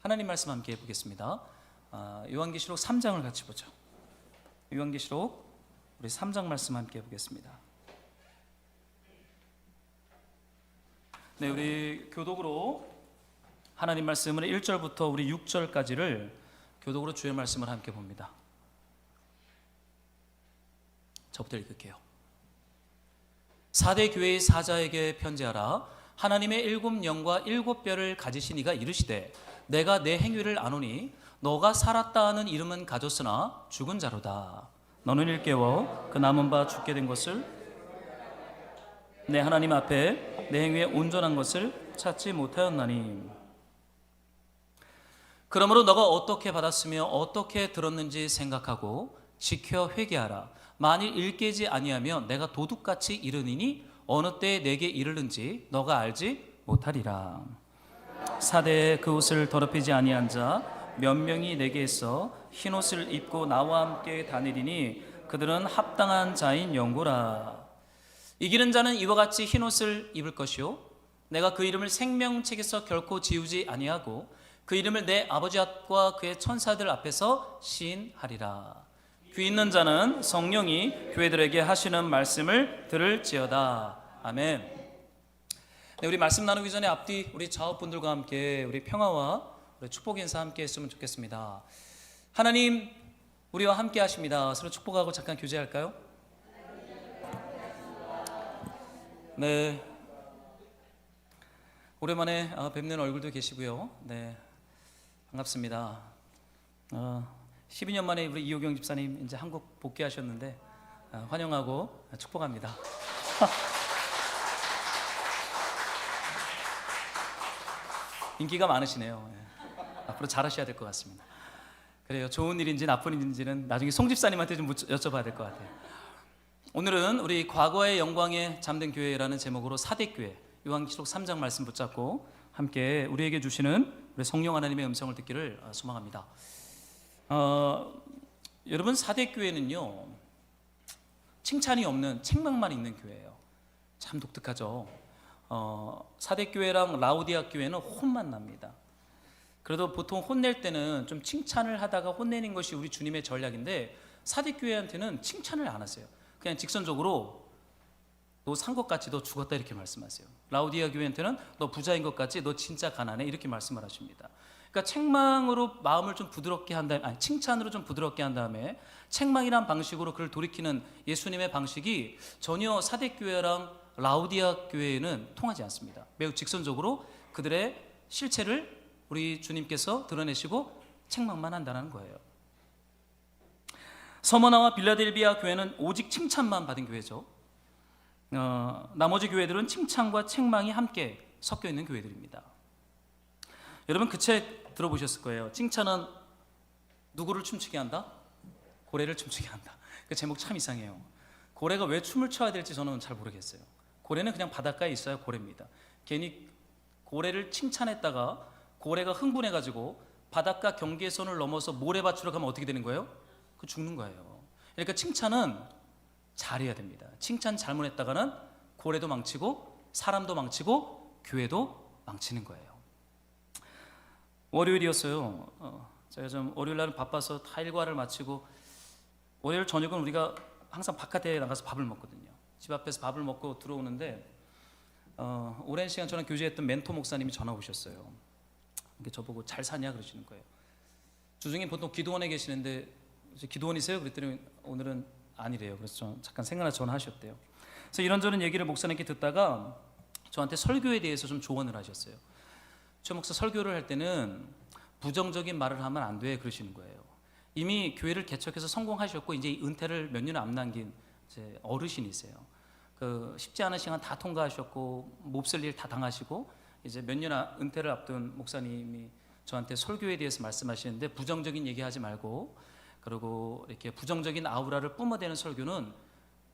하나님 말씀 함께 보겠습니다. 요한계시록 3장을 같이 보죠. 요한계시록 우리 3장 말씀 함께 보겠습니다. 네, 우리 교독으로 하나님 말씀을 1절부터 우리 6절까지를 교독으로 주의 말씀을 함께 봅니다. 저부터 읽을게요. 사대 교회의 사자에게 편지하라. 하나님의 7 영과 7 뼈를 가지신 이가 이르시되 내가 내 행위를 아노니 너가 살았다 하는 이름은 가졌으나 죽은 자로다. 너는 일깨워 그 남은 바 죽게 된 것을 내 하나님 앞에 내 행위에 온전한 것을 찾지 못하였나니 그러므로 너가 어떻게 받았으며 어떻게 들었는지 생각하고 지켜 회개하라. 만일 일깨지 아니하면 내가 도둑같이 이르니니 어느 때에 내게 이르는지 너가 알지 못하리라. 사대에 그 옷을 더럽히지 아니한 자 몇 명이 내게 있어 흰옷을 입고 나와 함께 다니리니 그들은 합당한 자인 영고라. 이기는 자는 이와 같이 흰옷을 입을 것이요 내가 그 이름을 생명책에서 결코 지우지 아니하고 그 이름을 내 아버지 앞과 그의 천사들 앞에서 시인하리라. 귀 있는 자는 성령이 교회들에게 하시는 말씀을 들을지어다. 아멘. 네, 우리 말씀 나누기 전에 앞뒤 우리 자업분들과 함께 우리 평화와 우리 축복 인사 함께 했으면 좋겠습니다. 하나님 우리와 함께 하십니다. 서로 축복하고 잠깐 교제할까요? 네, 오랜만에 뵙는 얼굴도 계시고요. 네, 반갑습니다. 12년 만에 우리 이호경 집사님 이제 한국 복귀하셨는데 환영하고 축복합니다. 인기가 많으시네요. 네. 앞으로 잘하셔야 될 것 같습니다. 그래요. 좋은 일인지 나쁜 일인지는 나중에 송 집사님한테 좀 여쭤봐야 될 것 같아요. 오늘은 우리 과거의 영광에 잠든 교회라는 제목으로 사대교회 요한계시록 3장 말씀 붙잡고 함께 우리에게 주시는 우리 성령 하나님의 음성을 듣기를 소망합니다. 여러분, 사대교회는요 칭찬이 없는 책망만 있는 교회예요. 참 독특하죠. 사대교회랑 라우디아 교회는 혼만 납니다. 그래도 보통 혼낼 때는 좀 칭찬을 하다가 혼내는 것이 우리 주님의 전략인데 사대교회한테는 칭찬을 안 하세요. 그냥 직선적으로 너 산 것 같이 너 죽었다 이렇게 말씀하세요. 라우디아 교회한테는 너 부자인 것 같이 너 진짜 가난해 이렇게 말씀을 하십니다. 그러니까 책망으로 마음을 좀 부드럽게 한 다음에 칭찬으로 좀 부드럽게 한 다음에 책망이란 방식으로 그를 돌이키는 예수님의 방식이 전혀 사대교회랑 라우디아 교회에는 통하지 않습니다. 매우 직선적으로 그들의 실체를 우리 주님께서 드러내시고 책망만 한다는 거예요. 서머나와 빌라델비아 교회는 오직 칭찬만 받은 교회죠. 나머지 교회들은 칭찬과 책망이 함께 섞여 있는 교회들입니다. 여러분 그 책 들어보셨을 거예요. 칭찬은 누구를 춤추게 한다? 고래를 춤추게 한다. 그 제목 참 이상해요. 고래가 왜 춤을 춰야 될지 저는 잘 모르겠어요. 고래는 그냥 바닷가에 있어야 고래입니다. 괜히 고래를 칭찬했다가 고래가 흥분해가지고 바닷가 경계선을 넘어서 모래밭으로 가면 어떻게 되는 거예요? 그 죽는 거예요. 그러니까 칭찬은 잘해야 됩니다. 칭찬 잘못했다가는 고래도 망치고 사람도 망치고 교회도 망치는 거예요. 월요일이었어요. 제가 좀 월요일 날은 바빠서 다 일과를 마치고 월요일 저녁은 우리가 항상 바깥에 나가서 밥을 먹거든요. 집 앞에서 밥을 먹고 들어오는데 오랜 시간 저랑 교제했던 멘토 목사님이 전화 오셨어요. 저보고 잘 사냐 그러시는 거예요. 주중에 보통 기도원에 계시는데 기도원이세요? 그랬더니 오늘은 아니래요. 그래서 잠깐 생각나서 전화하셨대요. 그래서 이런저런 얘기를 목사님께 듣다가 저한테 설교에 대해서 좀 조언을 하셨어요. 최 목사 설교를 할 때는 부정적인 말을 하면 안 돼 그러시는 거예요. 이미 교회를 개척해서 성공하셨고 이제 은퇴를 몇 년 안 남긴 이제 어르신이세요. 그 쉽지 않은 시간 다 통과하셨고 몹쓸 일 다 당하시고 이제 몇 년 은퇴를 앞둔 목사님이 저한테 설교에 대해서 말씀하시는데 부정적인 얘기하지 말고 그리고 이렇게 부정적인 아우라를 뿜어대는 설교는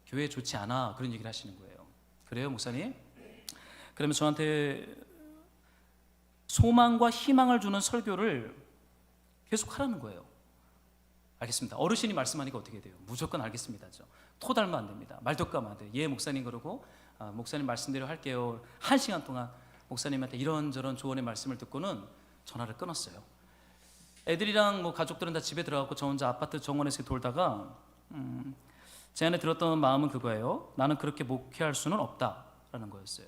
교회에 좋지 않아 그런 얘기를 하시는 거예요. 그래요 목사님? 그러면 저한테 소망과 희망을 주는 설교를 계속 하라는 거예요. 알겠습니다. 어르신이 말씀하니까 어떻게 돼요? 무조건 알겠습니다죠. 토달면 안 됩니다. 말도 까면 안 돼요. 예 목사님 그러고 목사님 말씀대로 할게요. 1시간 동안 목사님한테 이런저런 조언의 말씀을 듣고는 전화를 끊었어요. 애들이랑 뭐 가족들은 다 집에 들어가고 저 혼자 아파트 정원에서 돌다가 제 안에 들었던 마음은 그거예요. 나는 그렇게 목회할 수는 없다라는 거였어요.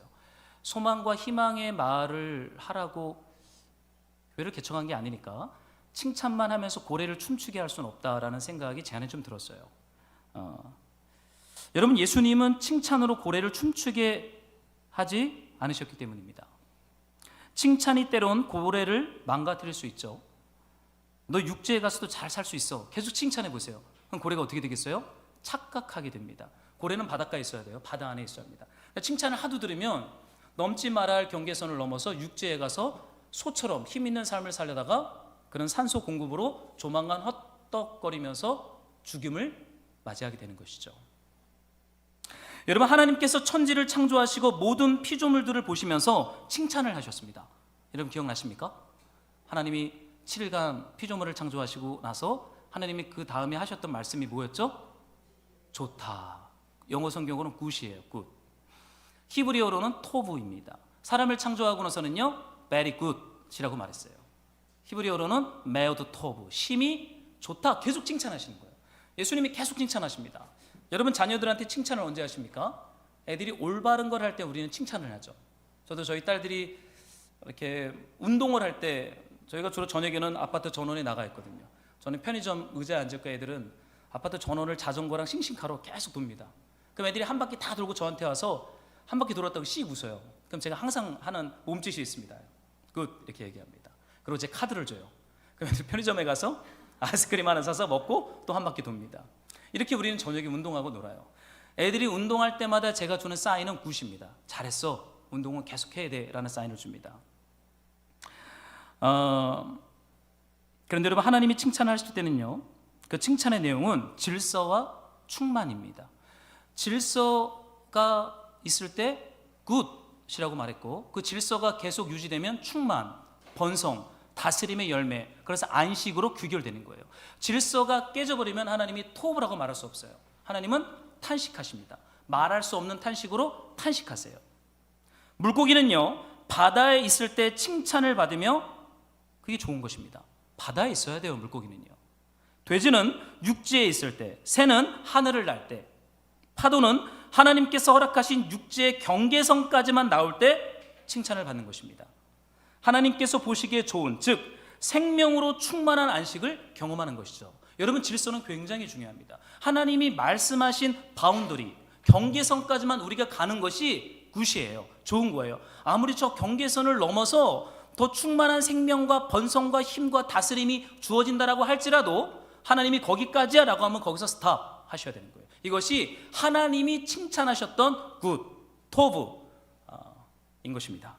소망과 희망의 말을 하라고 교회를 개척한 게 아니니까 칭찬만 하면서 고래를 춤추게 할 수는 없다라는 생각이 제 안에 좀 들었어요. 여러분, 예수님은 칭찬으로 고래를 춤추게 하지 않으셨기 때문입니다. 칭찬이 때론 고래를 망가뜨릴 수 있죠. 너 육지에 가서도 잘 살 수 있어. 계속 칭찬해 보세요. 그럼 고래가 어떻게 되겠어요? 착각하게 됩니다. 고래는 바닷가에 있어야 돼요. 바다 안에 있어야 합니다. 칭찬을 하도 들으면 넘지 말아야 할 경계선을 넘어서 육지에 가서 소처럼 힘 있는 삶을 살려다가 그런 산소 공급으로 조만간 헛떡거리면서 죽음을 맞이하게 되는 것이죠. 여러분, 하나님께서 천지를 창조하시고 모든 피조물들을 보시면서 칭찬을 하셨습니다. 여러분 기억나십니까? 하나님이 7일간 피조물을 창조하시고 나서 하나님이 그 다음에 하셨던 말씀이 뭐였죠? 좋다. 영어 성경으로는 굿이에요. 굿. 히브리어로는 토브입니다. 사람을 창조하고 나서는요, very good이라고 말했어요. 히브리어로는 메오드 토브, 심히 좋다. 계속 칭찬하시는 거예요. 예수님이 계속 칭찬하십니다. 여러분, 자녀들한테 칭찬을 언제 하십니까? 애들이 올바른 걸 할 때 우리는 칭찬을 하죠. 저도 저희 딸들이 이렇게 운동을 할 때, 저희가 주로 저녁에는 아파트 전원에 나가 있거든요. 저는 편의점 의자에 앉을까, 애들은 아파트 전원을 자전거랑 싱싱카로 계속 돕니다. 그럼 애들이 한 바퀴 다 돌고 저한테 와서 한 바퀴 돌았다고 씩 웃어요. 그럼 제가 항상 하는 몸짓이 있습니다. 굿, 이렇게 얘기합니다. 그리고 제 카드를 줘요. 그럼 편의점에 가서 아이스크림 하나 사서 먹고 또 한 바퀴 돕니다. 이렇게 우리는 저녁에 운동하고 놀아요. 애들이 운동할 때마다 제가 주는 사인은 굿입니다. 잘했어. 운동은 계속 해야 돼. 라는 사인을 줍니다. 그런데 여러분, 하나님이 칭찬하실 때는요, 그 칭찬의 내용은 질서와 충만입니다. 질서가 있을 때 굿이라고 말했고, 그 질서가 계속 유지되면 충만, 번성, 다스림의 열매, 그래서 안식으로 귀결되는 거예요. 질서가 깨져버리면 하나님이 토브라고 말할 수 없어요. 하나님은 탄식하십니다. 말할 수 없는 탄식으로 탄식하세요. 물고기는요, 바다에 있을 때 칭찬을 받으며 그게 좋은 것입니다. 바다에 있어야 돼요. 물고기는요. 돼지는 육지에 있을 때, 새는 하늘을 날 때, 파도는 하나님께서 허락하신 육지의 경계선까지만 나올 때 칭찬을 받는 것입니다. 하나님께서 보시기에 좋은, 즉 생명으로 충만한 안식을 경험하는 것이죠. 여러분, 질서는 굉장히 중요합니다. 하나님이 말씀하신 바운더리, 경계선까지만 우리가 가는 것이 굿이에요. 좋은 거예요. 아무리 저 경계선을 넘어서 더 충만한 생명과 번성과 힘과 다스림이 주어진다라고 할지라도 하나님이 거기까지야 라고 하면 거기서 스탑 하셔야 되는 거예요. 이것이 하나님이 칭찬하셨던 굿, 토브인 것입니다.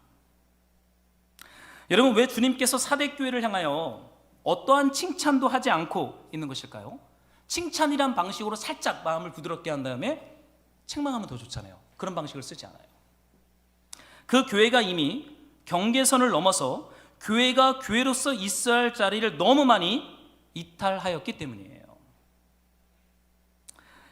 여러분, 왜 주님께서 사대교회를 향하여 어떠한 칭찬도 하지 않고 있는 것일까요? 칭찬이란 방식으로 살짝 마음을 부드럽게 한 다음에 책망하면 더 좋잖아요. 그런 방식을 쓰지 않아요. 그 교회가 이미 경계선을 넘어서 교회가 교회로서 있어야 할 자리를 너무 많이 이탈하였기 때문이에요.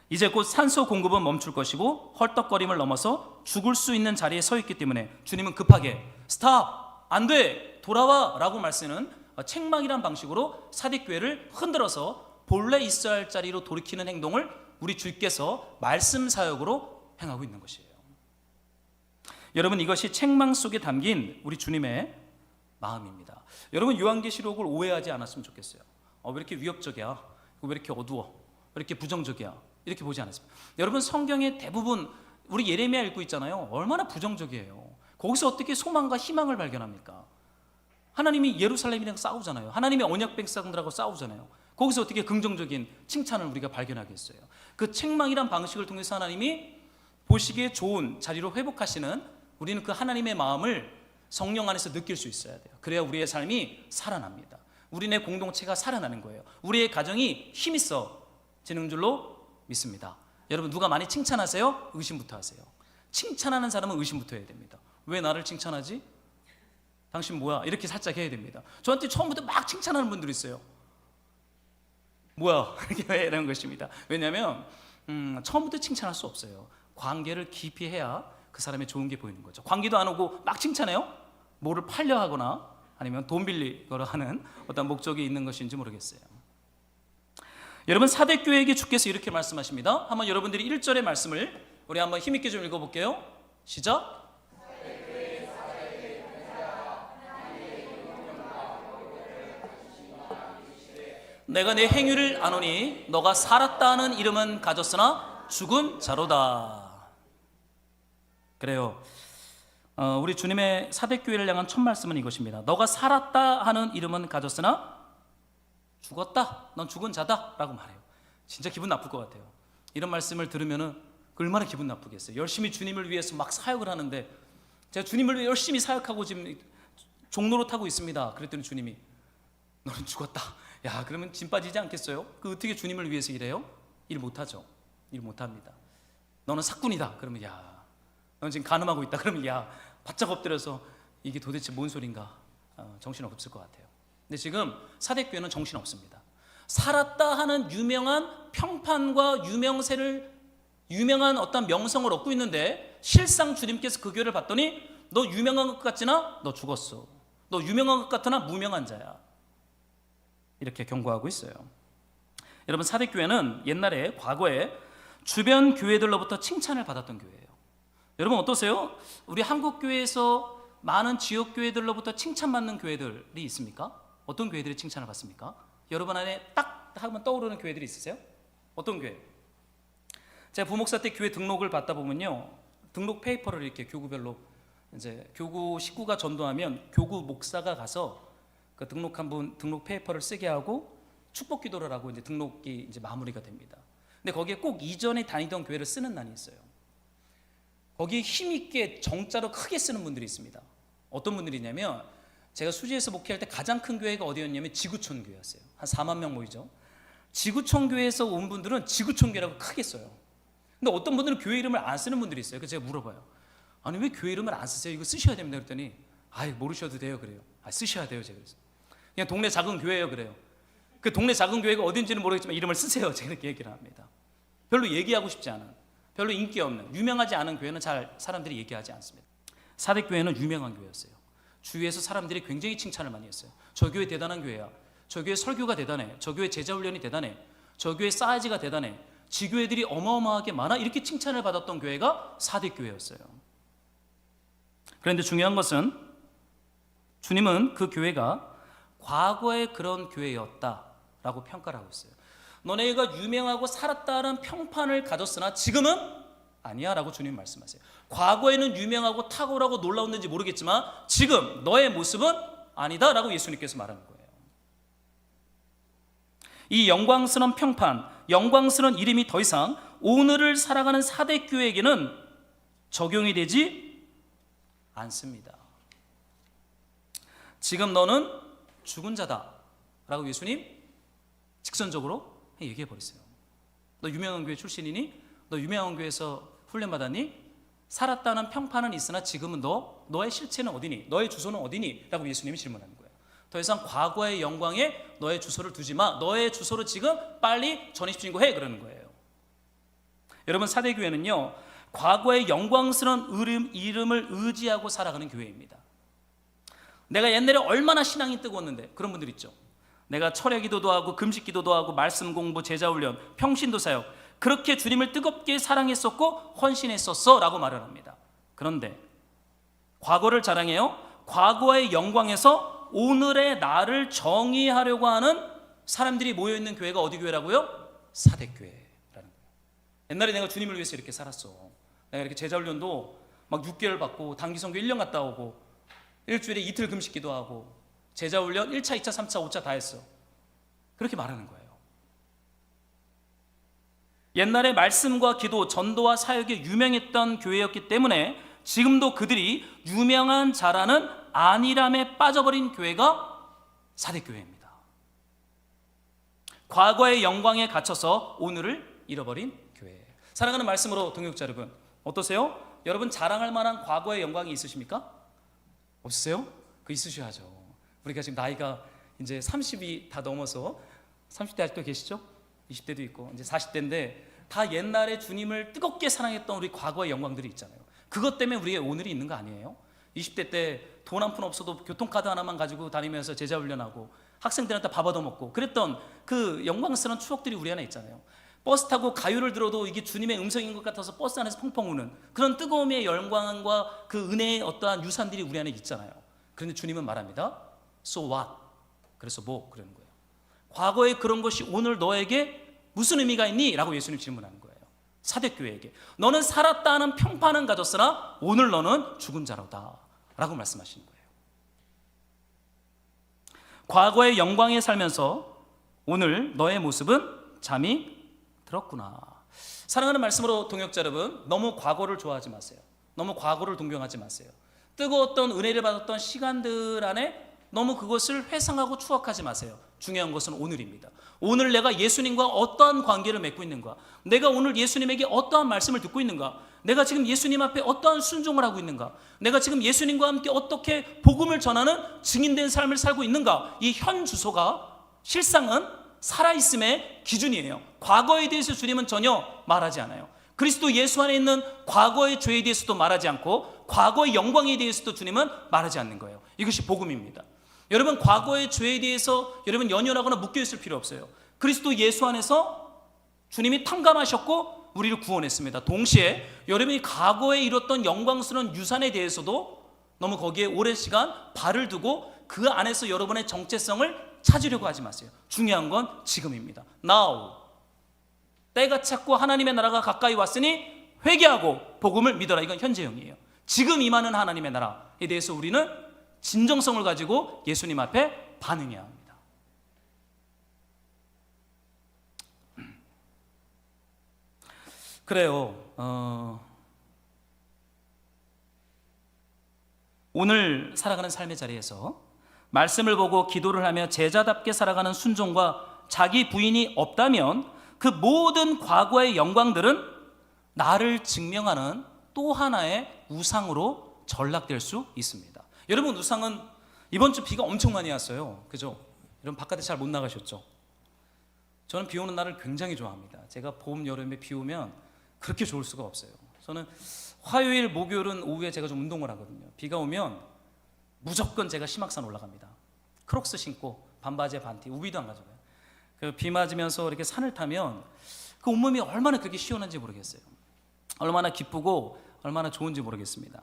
이제 곧 산소 공급은 멈출 것이고 헐떡거림을 넘어서 죽을 수 있는 자리에 서 있기 때문에 주님은 급하게 스탑! 안 돼! 돌아와! 라고 말쓰는 책망이란 방식으로 사대교회를 흔들어서 본래 있어야 할 자리로 돌이키는 행동을 우리 주께서 말씀 사역으로 행하고 있는 것이에요. 여러분, 이것이 책망 속에 담긴 우리 주님의 마음입니다. 여러분, 요한계시록을 오해하지 않았으면 좋겠어요. 왜 이렇게 위협적이야? 왜 이렇게 어두워? 왜 이렇게 부정적이야? 이렇게 보지 않았습니다. 여러분, 성경의 대부분 우리 예레미야 읽고 있잖아요. 얼마나 부정적이에요. 거기서 어떻게 소망과 희망을 발견합니까? 하나님이 예루살렘이랑 싸우잖아요. 하나님의 언약 백성들하고 싸우잖아요. 거기서 어떻게 긍정적인 칭찬을 우리가 발견하겠어요? 그 책망이란 방식을 통해서 하나님이 보시기에 좋은 자리로 회복하시는, 우리는 그 하나님의 마음을 성령 안에서 느낄 수 있어야 돼요. 그래야 우리의 삶이 살아납니다. 우리네 공동체가 살아나는 거예요. 우리의 가정이 힘있어지는 줄로 믿습니다. 여러분, 누가 많이 칭찬하세요? 의심부터 하세요. 칭찬하는 사람은 의심부터 해야 됩니다. 왜 나를 칭찬하지? 당신 뭐야? 이렇게 살짝 해야 됩니다. 저한테 처음부터 막 칭찬하는 분들이 있어요. 뭐야? 이렇게 이런 것입니다. 왜냐하면 처음부터 칭찬할 수 없어요. 관계를 깊이 해야 그 사람의 좋은 게 보이는 거죠. 관계도 안 오고 막 칭찬해요? 뭐를 팔려 하거나 아니면 돈 빌리거나 하는 어떤 목적이 있는 것인지 모르겠어요. 여러분, 사대교회에게 주께서 이렇게 말씀하십니다. 한번 여러분들이 1절의 말씀을 우리 한번 힘있게 좀 읽어볼게요. 시작. 내가 내 행위를 아노니 너가 살았다 하는 이름은 가졌으나 죽은 자로다. 그래요. 우리 주님의 사대교회를 향한 첫 말씀은 이것입니다. 너가 살았다 하는 이름은 가졌으나 죽었다, 넌 죽은 자다 라고 말해요. 진짜 기분 나쁠 것 같아요. 이런 말씀을 들으면 얼마나 기분 나쁘겠어요. 열심히 주님을 위해서 막 사역을 하는데, 제가 주님을 위해 열심히 사역하고 지금 종로로 타고 있습니다. 그랬더니 주님이 너는 죽었다. 야, 그러면 진 빠지지 않겠어요? 어떻게 주님을 위해서 일해요? 일 못하죠. 일 못합니다. 너는 사꾼이다. 그러면 야, 너는 지금 간음하고 있다. 그러면 야, 바짝 엎드려서 이게 도대체 뭔 소린가, 정신없을 것 같아요. 근데 지금 사대교회는 정신없습니다. 살았다 하는 유명한 평판과 유명한 어떤 명성을 얻고 있는데, 실상 주님께서 그 교회를 봤더니 너 유명한 것 같지나 너 죽었어. 너 유명한 것 같으나 무명한 자야. 이렇게 경고하고 있어요. 여러분, 사대교회는 옛날에 과거에 주변 교회들로부터 칭찬을 받았던 교회예요. 여러분 어떠세요? 우리 한국교회에서 많은 지역교회들로부터 칭찬받는 교회들이 있습니까? 어떤 교회들이 칭찬을 받습니까? 여러분 안에 딱 하면 떠오르는 교회들이 있으세요? 어떤 교회? 제가 부목사 때 교회 등록을 받다 보면요, 등록 페이퍼를 이렇게 교구별로, 이제 교구 식구가 전도하면 교구 목사가 가서 그 등록한 분 등록 페이퍼를 쓰게 하고 축복 기도를 하고 이제 등록이 이제 마무리가 됩니다. 근데 거기에 꼭 이전에 다니던 교회를 쓰는 난이 있어요. 거기에 힘있게 정자로 크게 쓰는 분들이 있습니다. 어떤 분들이냐면, 제가 수지에서 목회할 때 가장 큰 교회가 어디였냐면 지구촌 교회였어요. 한 4만 명 모이죠. 지구촌 교회에서 온 분들은 지구촌 교회라고 크게 써요. 근데 어떤 분들은 교회 이름을 안 쓰는 분들이 있어요. 그래서 제가 물어봐요. 아니 왜 교회 이름을 안 쓰세요? 이거 쓰셔야 됩니다. 그랬더니 모르셔도 돼요. 그래요. 쓰셔야 돼요. 제가 그래서 그냥 동네 작은 교회예요. 그래요. 그 동네 작은 교회가 어딘지는 모르겠지만 이름을 쓰세요. 제가 이렇게 얘기를 합니다. 별로 얘기하고 싶지 않은, 별로 인기 없는, 유명하지 않은 교회는 잘 사람들이 얘기하지 않습니다. 사대교회는 유명한 교회였어요. 주위에서 사람들이 굉장히 칭찬을 많이 했어요. 저 교회 대단한 교회야. 저 교회 설교가 대단해. 저 교회 제자훈련이 대단해. 저 교회 사이즈가 대단해. 지교회들이 어마어마하게 많아. 이렇게 칭찬을 받았던 교회가 사대교회였어요. 그런데 중요한 것은 주님은 그 교회가 과거에 그런 교회였다라고 평가를 하고 있어요. 너네가 유명하고 살았다는 평판을 가졌으나 지금은 아니야 라고 주님 말씀하세요. 과거에는 유명하고 탁월하고 놀라웠는지 모르겠지만 지금 너의 모습은 아니다 라고 예수님께서 말하는 거예요. 이 영광스러운 평판, 영광스러운 이름이 더 이상 오늘을 살아가는 사대교회에게는 적용이 되지 않습니다. 지금 너는 죽은 자다 라고 예수님 직선적으로 얘기해 버리세요. 너 유명한 교회 출신이니? 너 유명한 교회에서 훈련 받았니? 살았다는 평판은 있으나 지금은 너의 실체는 어디니? 너의 주소는 어디니? 라고 예수님이 질문하는 거예요. 더 이상 과거의 영광에 너의 주소를 두지 마. 너의 주소를 지금 빨리 전입신고해. 그러는 거예요. 여러분, 사대교회는요, 과거의 영광스러운 이름을 의지하고 살아가는 교회입니다. 내가 옛날에 얼마나 신앙이 뜨거웠는데, 그런 분들 있죠. 내가 철야 기도도 하고 금식 기도도 하고 말씀 공부, 제자 훈련, 평신도 사역, 그렇게 주님을 뜨겁게 사랑했었고 헌신했었어 라고 말을 합니다. 그런데 과거를 자랑해요. 과거의 영광에서 오늘의 나를 정의하려고 하는 사람들이 모여있는 교회가 어디 교회라고요? 사대교회라는 거예요. 옛날에 내가 주님을 위해서 이렇게 살았어. 내가 이렇게 제자 훈련도 막 6개월 받고 단기 선교 1년 갔다 오고 일주일에 이틀 금식 기도하고 제자 훈련 1차, 2차, 3차, 5차 다 했어. 그렇게 말하는 거예요. 옛날에 말씀과 기도, 전도와 사역에 유명했던 교회였기 때문에 지금도 그들이 유명한 자라는 안일함에 빠져버린 교회가 사대교회입니다. 과거의 영광에 갇혀서 오늘을 잃어버린 교회. 사랑하는 말씀으로 동역자 여러분, 어떠세요? 여러분 자랑할 만한 과거의 영광이 있으십니까? 없으세요? 그 있으셔야죠. 우리가 지금 나이가 이제 30이 다 넘어서 30대 아직도 계시죠? 20대도 있고 이제 40대인데 다 옛날에 주님을 뜨겁게 사랑했던 우리 과거의 영광들이 있잖아요. 그것 때문에 우리의 오늘이 있는 거 아니에요? 20대 때 돈 한 푼 없어도 교통카드 하나만 가지고 다니면서 제자 훈련하고 학생들한테 밥 얻어먹고 그랬던 그 영광스러운 추억들이 우리 안에 있잖아요. 버스 타고 가요를 들어도 이게 주님의 음성인 것 같아서 버스 안에서 펑펑 우는 그런 뜨거움의 영광과 그 은혜의 어떠한 유산들이 우리 안에 있잖아요. 그런데 주님은 말합니다. So what? 그래서 뭐? 그러는 거예요. 과거에 그런 것이 오늘 너에게 무슨 의미가 있니? 라고 예수님 질문하는 거예요. 사대교회에게. 너는 살았다는 평판은 가졌으나 오늘 너는 죽은 자로다 라고 말씀하시는 거예요. 과거의 영광에 살면서 오늘 너의 모습은 잠이 들었구나. 사랑하는 말씀으로 동역자 여러분, 너무 과거를 좋아하지 마세요. 너무 과거를 동경하지 마세요. 뜨거웠던 은혜를 받았던 시간들 안에 너무 그것을 회상하고 추억하지 마세요. 중요한 것은 오늘입니다. 오늘 내가 예수님과 어떠한 관계를 맺고 있는가, 내가 오늘 예수님에게 어떠한 말씀을 듣고 있는가, 내가 지금 예수님 앞에 어떠한 순종을 하고 있는가, 내가 지금 예수님과 함께 어떻게 복음을 전하는 증인된 삶을 살고 있는가, 이 현 주소가 실상은 살아있음의 기준이에요. 과거에 대해서 주님은 전혀 말하지 않아요. 그리스도 예수 안에 있는 과거의 죄에 대해서도 말하지 않고 과거의 영광에 대해서도 주님은 말하지 않는 거예요. 이것이 복음입니다. 여러분, 과거의 죄에 대해서 여러분 연연하거나 묶여있을 필요 없어요. 그리스도 예수 안에서 주님이 탕감하셨고 우리를 구원했습니다. 동시에 여러분이 과거에 이뤘던 영광스러운 유산에 대해서도 너무 거기에 오랜 시간 발을 두고 그 안에서 여러분의 정체성을 찾으려고 하지 마세요. 중요한 건 지금입니다. Now. 때가 찼고 하나님의 나라가 가까이 왔으니 회개하고 복음을 믿어라. 이건 현재형이에요. 지금 임하는 하나님의 나라에 대해서 우리는 진정성을 가지고 예수님 앞에 반응해야 합니다. 그래요. 오늘 살아가는 삶의 자리에서 말씀을 보고 기도를 하며 제자답게 살아가는 순종과 자기 부인이 없다면 그 모든 과거의 영광들은 나를 증명하는 또 하나의 우상으로 전락될 수 있습니다. 여러분, 우상은 이번 주 비가 엄청 많이 왔어요. 그죠? 여러분 바깥에 잘 못 나가셨죠? 저는 비 오는 날을 굉장히 좋아합니다. 제가 봄, 여름에 비 오면 그렇게 좋을 수가 없어요. 저는 화요일, 목요일은 오후에 제가 좀 운동을 하거든요. 비가 오면 무조건 제가 심악산 올라갑니다. 크록스 신고 반바지에 반티, 우비도 안 가져가요. 그 비 맞으면서 이렇게 산을 타면 그 온몸이 얼마나 그렇게 시원한지 모르겠어요. 얼마나 기쁘고 얼마나 좋은지 모르겠습니다.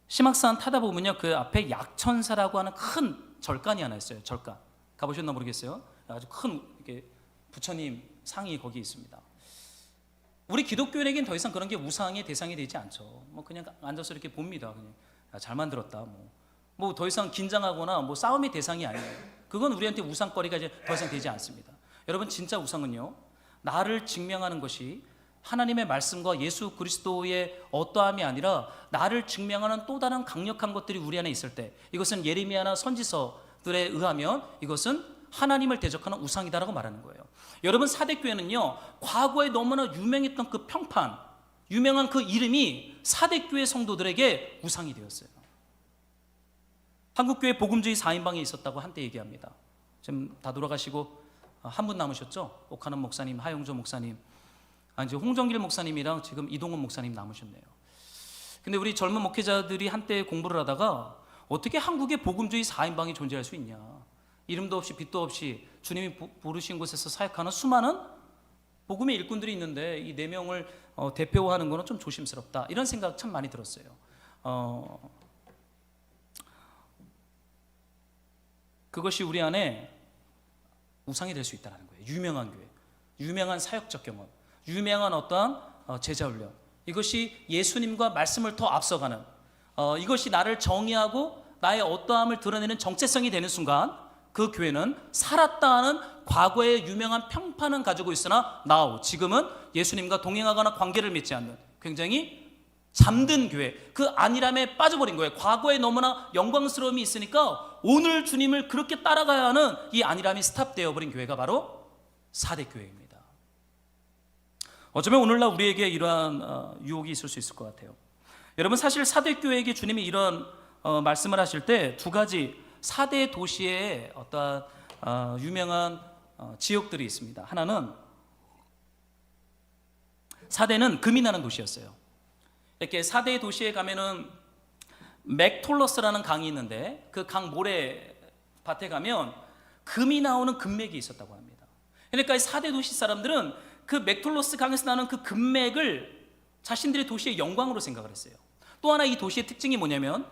심악산 타다 보면요, 그 앞에 약천사라고 하는 큰 절간이 하나 있어요. 절간 가보셨나 모르겠어요. 아주 큰 이렇게 부처님 상이 거기 있습니다. 우리 기독교인에겐 더 이상 그런 게 우상의 대상이 되지 않죠. 뭐 그냥 앉아서 이렇게 봅니다. 그냥 잘 만들었다. 뭐 더 이상 긴장하거나 뭐 싸움의 대상이 아니에요. 그건 우리한테 우상거리가 이제 더 이상 되지 않습니다. 여러분, 진짜 우상은요, 나를 증명하는 것이 하나님의 말씀과 예수 그리스도의 어떠함이 아니라 나를 증명하는 또 다른 강력한 것들이 우리 안에 있을 때, 이것은 예레미야나 선지서들에 의하면 이것은 하나님을 대적하는 우상이다라고 말하는 거예요. 여러분, 사대교회는요, 과거에 너무나 유명했던 그 평판, 유명한 그 이름이 사대교회 성도들에게 우상이 되었어요. 한국교회 복음주의 4인방이 있었다고 한때 얘기합니다. 지금 다 돌아가시고 한 분 남으셨죠? 옥하는 목사님, 하용조 목사님, 이제 홍정길 목사님이랑 지금 이동원 목사님 남으셨네요. 근데 우리 젊은 목회자들이 한때 공부를 하다가 어떻게 한국에 복음주의 4인방이 존재할 수 있냐, 이름도 없이 빛도 없이 주님이 부르신 곳에서 사역하는 수많은 복음의 일꾼들이 있는데 이 4명을 대표하는 거는 좀 조심스럽다, 이런 생각 참 많이 들었어요. 그것이 우리 안에 우상이 될 수 있다는 거예요. 유명한 교회, 유명한 사역적 경험, 유명한 어떠한 제자 훈련, 이것이 예수님과 말씀을 더 앞서가는, 이것이 나를 정의하고 나의 어떠함을 드러내는 정체성이 되는 순간 그 교회는 살았다는 과거의 유명한 평판은 가지고 있으나 now, 지금은 예수님과 동행하거나 관계를 맺지 않는 굉장히 잠든 교회, 그 안일함에 빠져버린 거예요. 과거에 너무나 영광스러움이 있으니까 오늘 주님을 그렇게 따라가야 하는 이 안일함이 스탑되어 버린 교회가 바로 사대교회입니다. 어쩌면 오늘날 우리에게 이러한 유혹이 있을 수 있을 것 같아요. 여러분, 사실 사대교회에게 주님이 이런 말씀을 하실 때 두 가지 사대 도시의 어떤 유명한 지역들이 있습니다. 하나는, 사대는 금이 나는 도시였어요. 이렇게 4대 도시에 가면은 맥톨러스라는 강이 있는데 그 강 모래 밭에 가면 금이 나오는 금맥이 있었다고 합니다. 그러니까 이 4대 도시 사람들은 그 맥톨러스 강에서 나는 그 금맥을 자신들의 도시의 영광으로 생각을 했어요. 또 하나 이 도시의 특징이 뭐냐면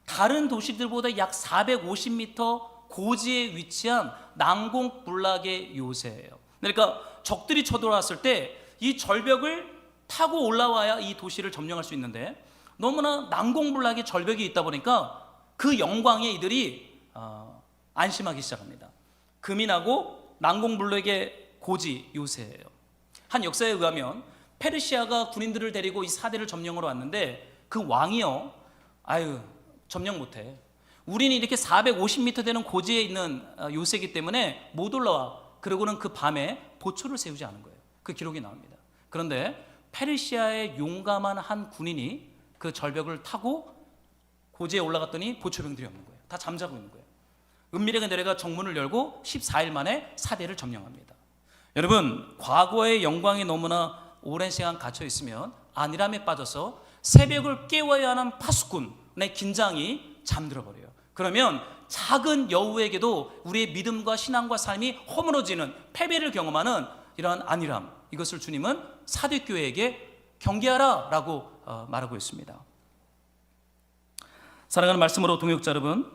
다른 도시들보다 약 450m 고지에 위치한 난공불락의 요새예요. 그러니까 적들이 쳐들어왔을 때 이 절벽을 타고 올라와야 이 도시를 점령할 수 있는데 너무나 난공불락의 절벽이 있다 보니까 그 영광에 이들이 안심하기 시작합니다. 금이 나고 난공불락의 고지 요새예요. 한 역사에 의하면 페르시아가 군인들을 데리고 이 4대를 점령하러 왔는데 그 왕이요, 아유 점령 못해. 우리는 이렇게 450m 되는 고지에 있는 요새이기 때문에 못 올라와. 그러고는 그 밤에 보초를 세우지 않은 거예요. 그 기록이 나옵니다. 그런데 페르시아의 용감한 한 군인이 그 절벽을 타고 고지에 올라갔더니 보초병들이 없는 거예요. 다 잠자고 있는 거예요. 은밀하게 내려가 정문을 열고 14일 만에 4대를 점령합니다. 여러분, 과거의 영광이 너무나 오랜 시간 갇혀 있으면 안일함에 빠져서 새벽을 깨워야 하는 파수꾼의 긴장이 잠들어 버려요. 그러면 작은 여우에게도 우리의 믿음과 신앙과 삶이 허물어지는 패배를 경험하는 이러한 안일함, 이것을 주님은 사대교회에게 경계하라 라고 말하고 있습니다. 사랑하는 말씀으로 동역자 여러분,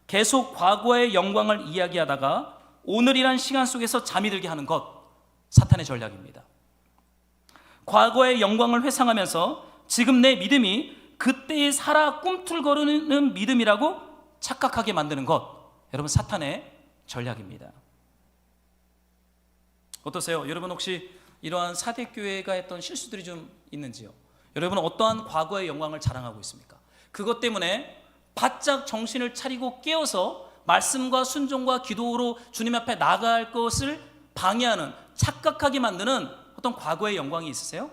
계속 과거의 영광을 이야기하다가 오늘이란 시간 속에서 잠이 들게 하는 것, 사탄의 전략입니다. 과거의 영광을 회상하면서 지금 내 믿음이 그때의 살아 꿈틀거리는 믿음이라고 착각하게 만드는 것, 여러분 사탄의 전략입니다. 어떠세요? 여러분 혹시 이러한 사대교회가 했던 실수들이 좀 있는지요? 여러분은 어떠한 과거의 영광을 자랑하고 있습니까? 그것 때문에 바짝 정신을 차리고 깨어서 말씀과 순종과 기도로 주님 앞에 나아갈 것을 방해하는, 착각하게 만드는 어떤 과거의 영광이 있으세요?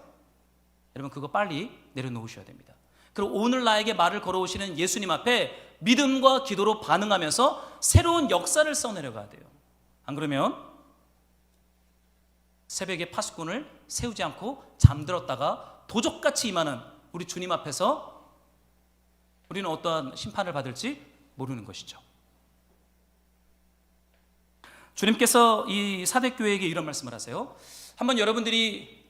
여러분 그거 빨리 내려놓으셔야 됩니다. 그리고 오늘 나에게 말을 걸어오시는 예수님 앞에 믿음과 기도로 반응하면서 새로운 역사를 써내려가야 돼요. 안 그러면 새벽에 파수꾼을 세우지 않고 잠들었다가 도적같이 임하는 우리 주님 앞에서 우리는 어떠한 심판을 받을지 모르는 것이죠. 주님께서 이 사대교회에게 이런 말씀을 하세요. 한번 여러분들이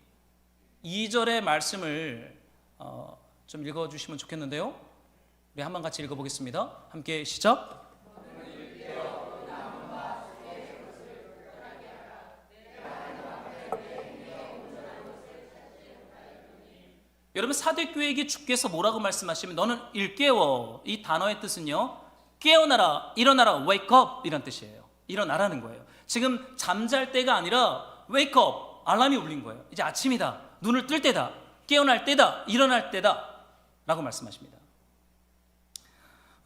2절의 말씀을 좀 읽어주시면 좋겠는데요. 우리 한번 같이 읽어보겠습니다. 함께 시작. 여러분 사대교회에게 주께서 뭐라고 말씀하시면 너는 일깨워, 이 단어의 뜻은요 깨어나라, 일어나라, wake up 이란 뜻이에요. 일어나라는 거예요. 지금 잠잘 때가 아니라 wake up, 알람이 울린 거예요. 이제 아침이다, 눈을 뜰 때다, 깨어날 때다, 일어날 때다 라고 말씀하십니다.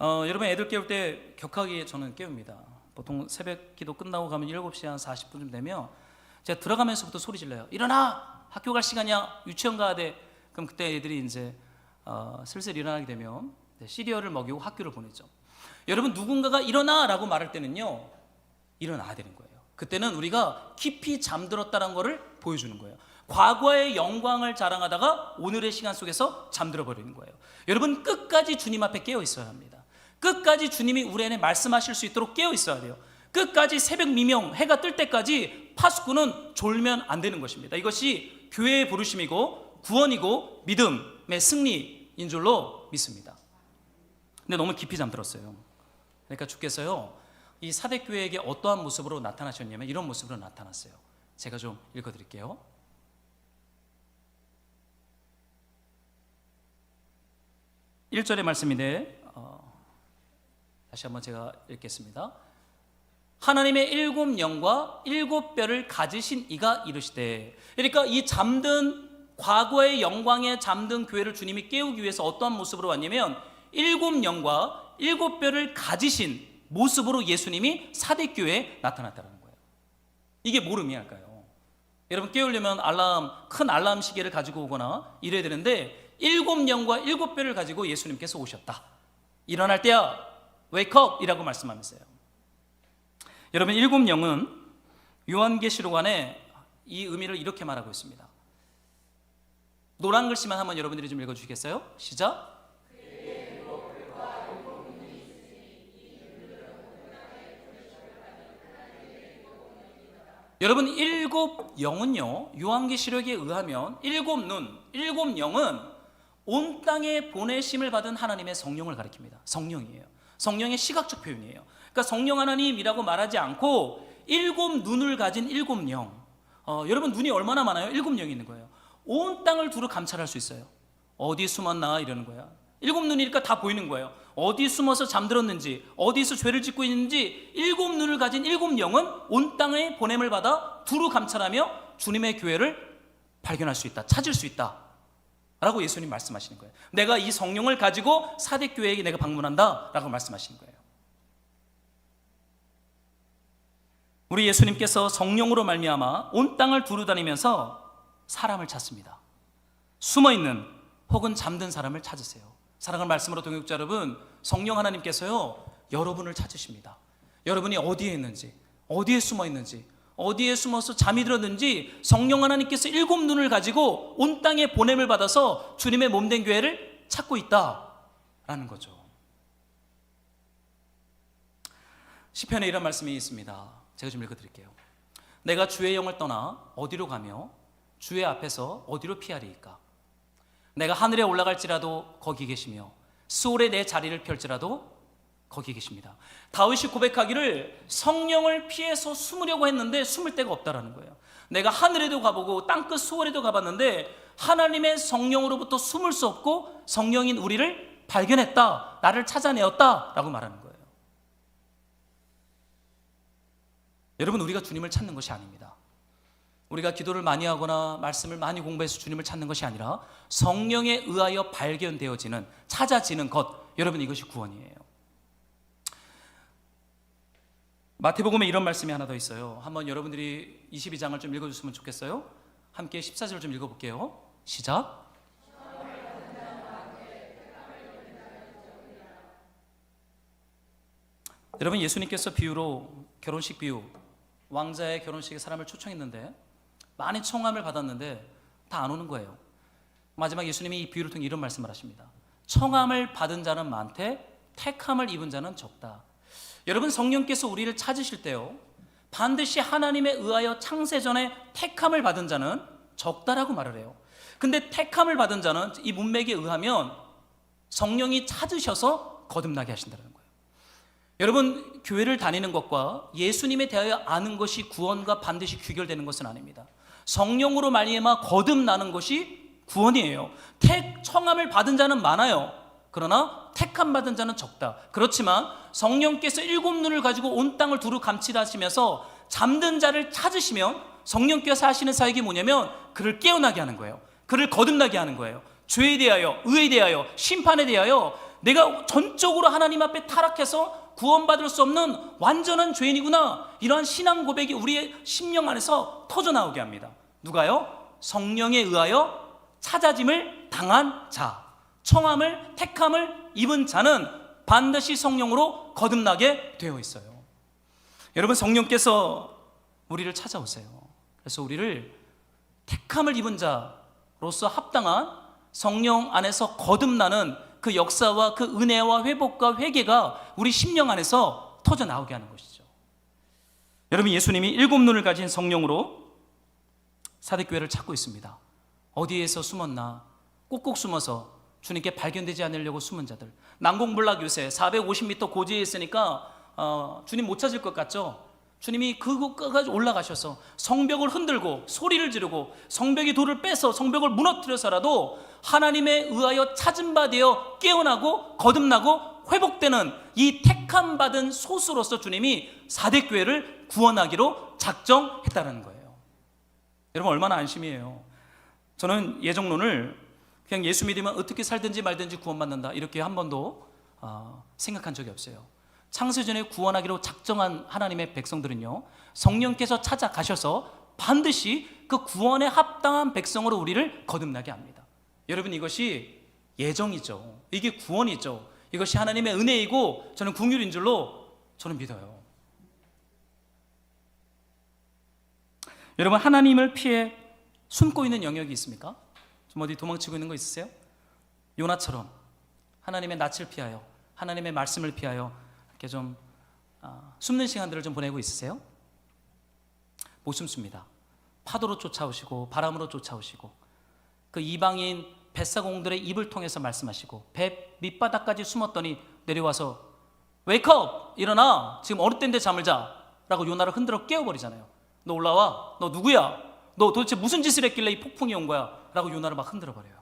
여러분 애들 깨울 때 격하게 저는 깨웁니다. 보통 새벽 기도 끝나고 가면 7시 한 40분쯤 되면 제가 들어가면서부터 소리 질러요. 일어나! 학교 갈 시간이야. 유치원 가야 돼. 그럼 그때 애들이 이제 슬슬 일어나게 되면 시리얼을 먹이고 학교를 보내죠. 여러분 누군가가 일어나 라고 말할 때는요 일어나야 되는 거예요. 그때는 우리가 깊이 잠들었다는 것을 보여주는 거예요. 과거의 영광을 자랑하다가 오늘의 시간 속에서 잠들어 버리는 거예요. 여러분 끝까지 주님 앞에 깨어 있어야 합니다. 끝까지 주님이 우리 안에 말씀하실 수 있도록 깨어 있어야 돼요. 끝까지 새벽 미명 해가 뜰 때까지 파수꾼은 졸면 안 되는 것입니다. 이것이 교회의 부르심이고 구원이고 믿음의 승리인 줄로 믿습니다. 근데 너무 깊이 잠들었어요. 그러니까 주께서요 이 사대교회에게 어떠한 모습으로 나타나셨냐면 이런 모습으로 나타났어요. 제가 좀 읽어드릴게요. 1절의 말씀인데 다시 한번 제가 읽겠습니다. 하나님의 7 영과 7 뼈를 가지신 이가 이르시되, 그러니까 이 잠든 과거의 영광에 잠든 교회를 주님이 깨우기 위해서 어떠한 모습으로 왔냐면 7 영과 7 뼈를 가지신 모습으로 예수님이 사대교회에 나타났다는 거예요. 이게 뭘 의미할까요? 여러분 깨우려면 큰 알람 시계를 가지고 오거나 이래야 되는데 7 영과 7 뼈를 가지고 예수님께서 오셨다. 일어날 때야 wake up 이라고 말씀하면서요. 여러분 7 영은 요한계시록 안에 이 의미를 이렇게 말하고 있습니다. 노란 글씨만 한번 여러분들이 좀 읽어주시겠어요? 시작. 여러분, 일곱 영은요, 요한계시록에 의하면 일곱 눈, 일곱 영은 온 땅에 보내심을 받은 하나님의 성령을 가리킵니다. 성령이에요. 성령의 시각적 표현이에요. 그러니까 성령 하나님이라고 말하지 않고 일곱 눈을 가진 일곱 영. 여러분, 눈이 얼마나 많아요? 일곱 영이 있는 거예요. 온 땅을 두루 감찰할 수 있어요. 어디 숨었나 이러는 거야. 일곱 눈이니까 다 보이는 거예요. 어디 숨어서 잠들었는지, 어디서 죄를 짓고 있는지, 일곱 눈을 가진 일곱 영은 온 땅에 보냄을 받아 두루 감찰하며 주님의 교회를 발견할 수 있다, 찾을 수 있다 라고 예수님 말씀하시는 거예요. 내가 이 성령을 가지고 사대교회에게 내가 방문한다 라고 말씀하시는 거예요. 우리 예수님께서 성령으로 말미암아 온 땅을 두루 다니면서 사람을 찾습니다. 숨어있는 혹은 잠든 사람을 찾으세요. 사랑하는 말씀으로 동역자 여러분, 성령 하나님께서요, 여러분을 찾으십니다. 여러분이 어디에 있는지, 어디에 숨어 있는지, 어디에 숨어서 잠이 들었는지 성령 하나님께서 일곱 눈을 가지고 온 땅에 보냄을 받아서 주님의 몸된 교회를 찾고 있다라는 거죠. 시편에 이런 말씀이 있습니다. 제가 좀 읽어드릴게요. 내가 주의 영을 떠나 어디로 가며 주의 앞에서 어디로 피하리이까? 내가 하늘에 올라갈지라도 거기 계시며 수월에 내 자리를 펼지라도 거기 계십니다. 다윗이 고백하기를 성령을 피해서 숨으려고 했는데 숨을 데가 없다라는 거예요. 내가 하늘에도 가보고 땅끝 수월에도 가봤는데 하나님의 성령으로부터 숨을 수 없고 성령인 우리를 발견했다, 나를 찾아내었다 라고 말하는 거예요. 여러분, 우리가 주님을 찾는 것이 아닙니다. 우리가 기도를 많이 하거나 말씀을 많이 공부해서 주님을 찾는 것이 아니라 성령에 의하여 발견되어지는, 찾아지는 것, 여러분, 이것이 구원이에요. 마태복음에 이런 말씀이 하나 더 있어요. 한번 여러분들이 22장을 좀 읽어줬으면 좋겠어요. 함께 14절 좀 읽어볼게요. 시작. 여러분, 예수님께서 비유로, 결혼식 비유, 왕자의 결혼식에 사람을 초청했는데 많이 청함을 받았는데 다 안 오는 거예요. 마지막 예수님이 이 비유를 통해 이런 말씀을 하십니다. 청함을 받은 자는 많되 택함을 입은 자는 적다. 여러분, 성령께서 우리를 찾으실 때요, 반드시 하나님에 의하여 창세전에 택함을 받은 자는 적다라고 말을 해요. 근데 택함을 받은 자는 이 문맥에 의하면 성령이 찾으셔서 거듭나게 하신다는 거예요. 여러분, 교회를 다니는 것과 예수님에 대하여 아는 것이 구원과 반드시 귀결되는 것은 아닙니다. 성령으로 말미암아 거듭나는 것이 구원이에요. 청함을 받은 자는 많아요. 그러나 택함 받은 자는 적다. 그렇지만 성령께서 일곱 눈을 가지고 온 땅을 두루 감찰하시면서 잠든 자를 찾으시면 성령께서 하시는 사역이 뭐냐면 그를 깨어나게 하는 거예요. 그를 거듭나게 하는 거예요. 죄에 대하여, 의에 대하여, 심판에 대하여 내가 전적으로 하나님 앞에 타락해서 구원받을 수 없는 완전한 죄인이구나, 이러한 신앙 고백이 우리의 심령 안에서 터져나오게 합니다. 누가요? 성령에 의하여 찾아짐을 당한 자, 청함을, 택함을 입은 자는 반드시 성령으로 거듭나게 되어 있어요. 여러분, 성령께서 우리를 찾아오세요. 그래서 우리를 택함을 입은 자로서 합당한 성령 안에서 거듭나는 그 역사와 그 은혜와 회복과 회개가 우리 심령 안에서 터져 나오게 하는 것이죠. 여러분, 예수님이 일곱 눈을 가진 성령으로 사대교회를 찾고 있습니다. 어디에서 숨었나? 꼭꼭 숨어서 주님께 발견되지 않으려고 숨은 자들. 난공불락 요새 450m 고지에 있으니까 주님 못 찾을 것 같죠? 주님이 그곳까지 올라가셔서 성벽을 흔들고 소리를 지르고 성벽의 돌을 빼서 성벽을 무너뜨려서라도 하나님에 의하여 찾은 바 되어 깨어나고 거듭나고 회복되는 이 택함받은 소수로서 주님이 사대교회를 구원하기로 작정했다는 거예요. 여러분, 얼마나 안심이에요. 저는 예정론을 그냥 예수 믿으면 어떻게 살든지 말든지 구원받는다 이렇게 한 번도 생각한 적이 없어요. 창세전에 구원하기로 작정한 하나님의 백성들은요, 성령께서 찾아가셔서 반드시 그 구원에 합당한 백성으로 우리를 거듭나게 합니다. 여러분, 이것이 예정이죠. 이게 구원이죠. 이것이 하나님의 은혜이고 저는 긍휼인 줄로 저는 믿어요. 여러분, 하나님을 피해 숨고 있는 영역이 있습니까? 좀 어디 도망치고 있는 거 있으세요? 요나처럼 하나님의 낯을 피하여 하나님의 말씀을 피하여 이렇게 좀 숨는 시간들을 좀 보내고 있으세요? 못 숨습니다. 파도로 쫓아오시고 바람으로 쫓아오시고 그 이방인 뱃사공들의 입을 통해서 말씀하시고 배 밑바닥까지 숨었더니 내려와서 웨이크업! 일어나! 지금 어느 때인데 잠을 자! 라고 요나를 흔들어 깨워버리잖아요. 너 올라와! 너 누구야? 너 도대체 무슨 짓을 했길래 이 폭풍이 온 거야? 라고 요나를 막 흔들어버려요.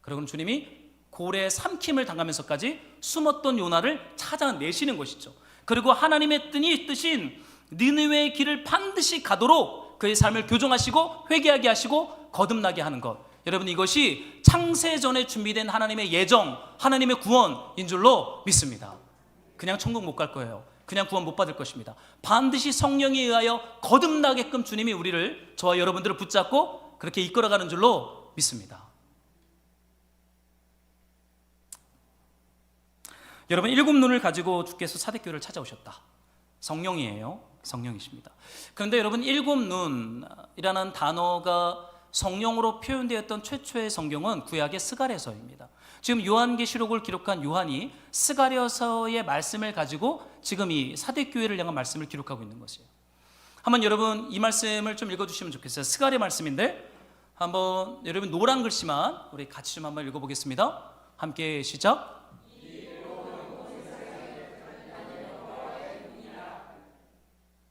그러고는 주님이 고래의 삼킴을 당하면서까지 숨었던 요나를 찾아내시는 것이죠. 그리고 하나님의 뜻인 니느웨의 길을 반드시 가도록 그의 삶을 교정하시고 회개하게 하시고 거듭나게 하는 것, 여러분 이것이 창세전에 준비된 하나님의 예정, 하나님의 구원인 줄로 믿습니다. 그냥 천국 못 갈 거예요. 그냥 구원 못 받을 것입니다. 반드시 성령에 의하여 거듭나게끔 주님이 우리를, 저와 여러분들을 붙잡고 그렇게 이끌어가는 줄로 믿습니다. 여러분, 7 눈을 가지고 주께서 사대교회를 찾아오셨다. 성령이에요. 성령이십니다. 그런데 여러분, 7 눈이라는 단어가 성령으로 표현되었던 최초의 성경은 구약의 스가랴서입니다. 지금 요한계시록을 기록한 요한이 스가랴서의 말씀을 가지고 지금 이 사대교회를 향한 말씀을 기록하고 있는 것이에요. 한번 여러분 이 말씀을 좀 읽어주시면 좋겠어요. 스가랴 말씀인데 한번 여러분 노란 글씨만 우리 같이 좀 한번 읽어보겠습니다. 함께 시작.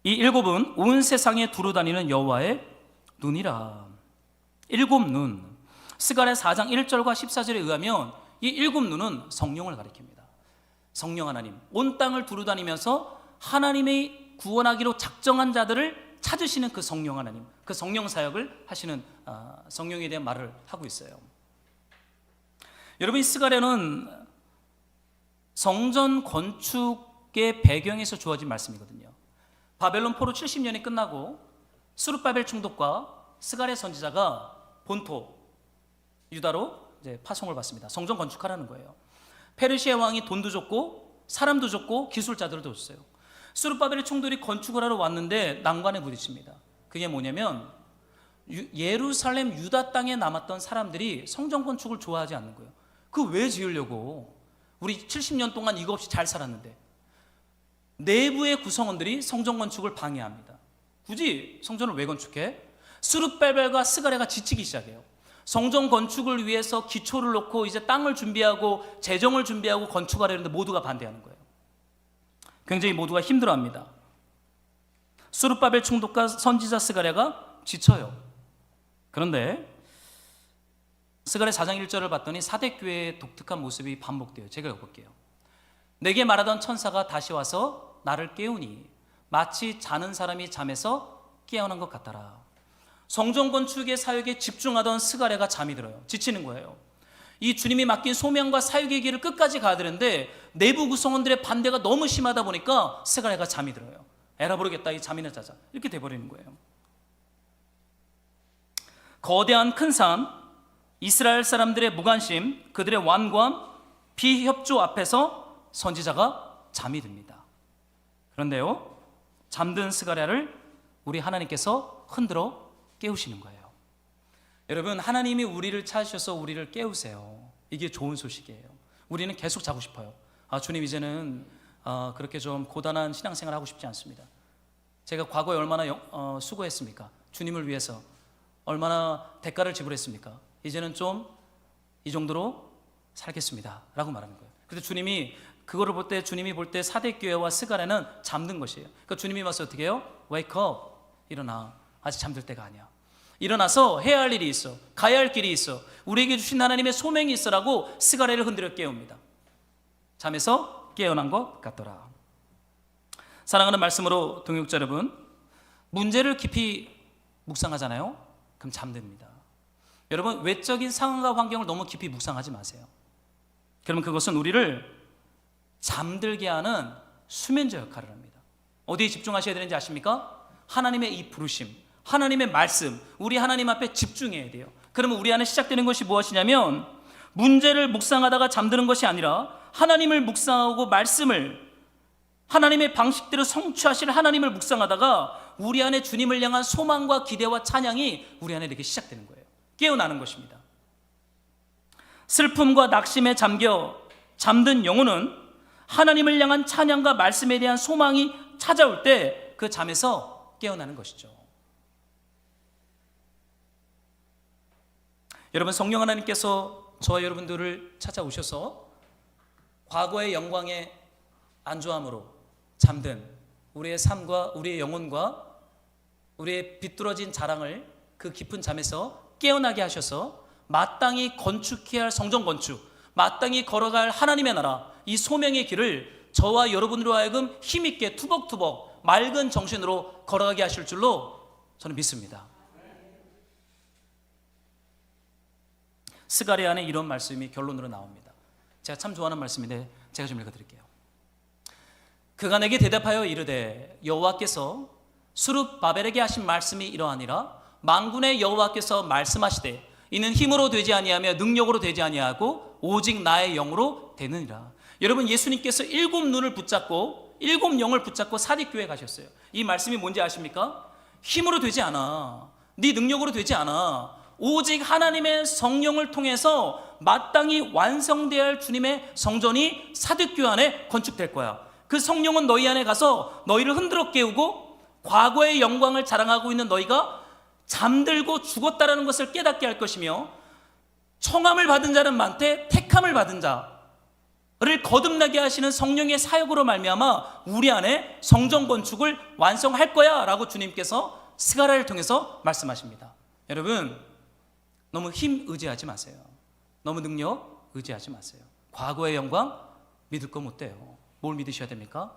이 7은 온 세상에 두루 다니는 여호와의 눈이라. 7 눈. 스가랴 4장 1절과 14절에 의하면 이 7 눈은 성령을 가리킵니다. 성령 하나님, 온 땅을 두루 다니면서 하나님의 구원하기로 작정한 자들을 찾으시는 그 성령 하나님, 그 성령 사역을 하시는 성령에 대한 말을 하고 있어요. 여러분, 이 스가랴는 성전 건축의 배경에서 주어진 말씀이거든요. 바벨론 포로 70년이 끝나고 스룹바벨 총독과 스가랴 선지자가 본토 유다로 이제 파송을 받습니다. 성전 건축하라는 거예요. 페르시아 왕이 돈도 줬고 사람도 줬고 기술자들도 줬어요. 스룹바벨의 총독이 건축을 하러 왔는데 난관에 부딪힙니다. 그게 뭐냐면 예루살렘 유다 땅에 남았던 사람들이 성전 건축을 좋아하지 않는 거예요. 그거 왜 지으려고? 우리 70년 동안 이거 없이 잘 살았는데. 내부의 구성원들이 성전 건축을 방해합니다. 굳이 성전을 왜 건축해? 스룹바벨과 스가랴가 지치기 시작해요. 성전 건축을 위해서 기초를 놓고 이제 땅을 준비하고 재정을 준비하고 건축하려는데 모두가 반대하는 거예요. 굉장히 모두가 힘들어합니다. 스룹바벨 총독과 선지자 스가랴가 지쳐요. 그런데 스가랴 4장 1절을 봤더니 사대교회의 독특한 모습이 반복돼요. 제가 읽어볼게요. 내게 말하던 천사가 다시 와서 나를 깨우니 마치 자는 사람이 잠에서 깨어난 것 같더라. 성전 건축의 사역에 집중하던 스가랴가 잠이 들어요. 지치는 거예요. 이 주님이 맡긴 소명과 사역의 길을 끝까지 가야 되는데 내부 구성원들의 반대가 너무 심하다 보니까 스가랴가 잠이 들어요. 에라 모르겠다, 이 잠이나 자자, 이렇게 돼버리는 거예요. 거대한 큰 산, 이스라엘 사람들의 무관심, 그들의 완고함, 비협조 앞에서 선지자가 잠이 듭니다. 그런데요, 잠든 스가랴를 우리 하나님께서 흔들어 깨우시는 거예요. 여러분, 하나님이 우리를 찾으셔서 우리를 깨우세요. 이게 좋은 소식이에요. 우리는 계속 자고 싶어요. 주님, 이제는 그렇게 좀 고단한 신앙생활 하고 싶지 않습니다. 제가 과거에 얼마나 수고했습니까? 주님을 위해서 얼마나 대가를 지불했습니까? 이제는 좀 이 정도로 살겠습니다 라고 말하는 거예요. 그런데 주님이 그거를 볼 때, 주님이 볼 때 사대교회와 스가랴는 잠든 것이에요. 그러니까 주님이 와서 어떻게 해요? Wake up, 일어나. 아직 잠들 때가 아니야. 일어나서 해야 할 일이 있어. 가야 할 길이 있어. 우리에게 주신 하나님의 소명이 있어라고 스가랴를 흔들어 깨웁니다. 잠에서 깨어난 것 같더라. 사랑하는 말씀으로 동역자 여러분, 문제를 깊이 묵상하잖아요. 그럼 잠듭니다. 여러분, 외적인 상황과 환경을 너무 깊이 묵상하지 마세요. 그러면 그것은 우리를 잠들게 하는 수면제 역할을 합니다. 어디에 집중하셔야 되는지 아십니까? 하나님의 이 부르심, 하나님의 말씀, 우리 하나님 앞에 집중해야 돼요. 그러면 우리 안에 시작되는 것이 무엇이냐면, 문제를 묵상하다가 잠드는 것이 아니라 하나님을 묵상하고 말씀을, 하나님의 방식대로 성취하실 하나님을 묵상하다가 우리 안에 주님을 향한 소망과 기대와 찬양이 우리 안에 이렇게 시작되는 거예요. 깨어나는 것입니다. 슬픔과 낙심에 잠겨 잠든 영혼은 하나님을 향한 찬양과 말씀에 대한 소망이 찾아올 때 그 잠에서 깨어나는 것이죠. 여러분, 성령 하나님께서 저와 여러분들을 찾아오셔서 과거의 영광에 안주함으로 잠든 우리의 삶과 우리의 영혼과 우리의 비뚤어진 자랑을 그 깊은 잠에서 깨어나게 하셔서 마땅히 건축해야 할 성전 건축, 마땅히 걸어갈 하나님의 나라, 이 소명의 길을 저와 여러분으로 하여금 힘있게 투벅투벅 맑은 정신으로 걸어가게 하실 줄로 저는 믿습니다. 스가랴 안에 이런 말씀이 결론으로 나옵니다. 제가 참 좋아하는 말씀인데 제가 좀 읽어드릴게요. 그가 내게 대답하여 이르되 여호와께서 수룹바벨에게 하신 말씀이 이러하니라. 만군의 여호와께서 말씀하시되 이는 힘으로 되지 아니하며 능력으로 되지 아니하고 오직 나의 영으로 되느니라. 여러분, 예수님께서 7눈을 붙잡고 7영을 붙잡고 사직교회 가셨어요. 이 말씀이 뭔지 아십니까? 힘으로 되지 않아, 네 능력으로 되지 않아, 오직 하나님의 성령을 통해서 마땅히 완성되어야 할 주님의 성전이 사득교회 안에 건축될 거야. 그 성령은 너희 안에 가서 너희를 흔들어 깨우고 과거의 영광을 자랑하고 있는 너희가 잠들고 죽었다라는 것을 깨닫게 할 것이며, 청함을 받은 자는 많되 택함을 받은 자를 거듭나게 하시는 성령의 사역으로 말미암아 우리 안에 성전 건축을 완성할 거야 라고 주님께서 스가랴를 통해서 말씀하십니다. 여러분, 너무 힘 의지하지 마세요. 너무 능력 의지하지 마세요. 과거의 영광 믿을 거 못 돼요. 뭘 믿으셔야 됩니까?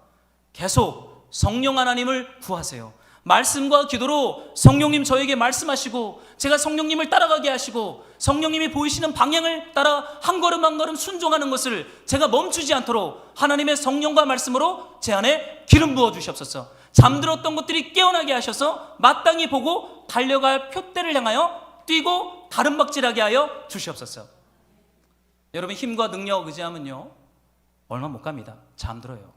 계속 성령 하나님을 구하세요. 말씀과 기도로 성령님 저에게 말씀하시고 제가 성령님을 따라가게 하시고 성령님이 보이시는 방향을 따라 한 걸음 한 걸음 순종하는 것을 제가 멈추지 않도록 하나님의 성령과 말씀으로 제 안에 기름 부어 주시옵소서. 잠들었던 것들이 깨어나게 하셔서 마땅히 보고 달려갈 표대를 향하여 뛰고 다름박질하게 하여 주시옵소서. 여러분, 힘과 능력 의지하면요 얼마 못 갑니다. 잠들어요.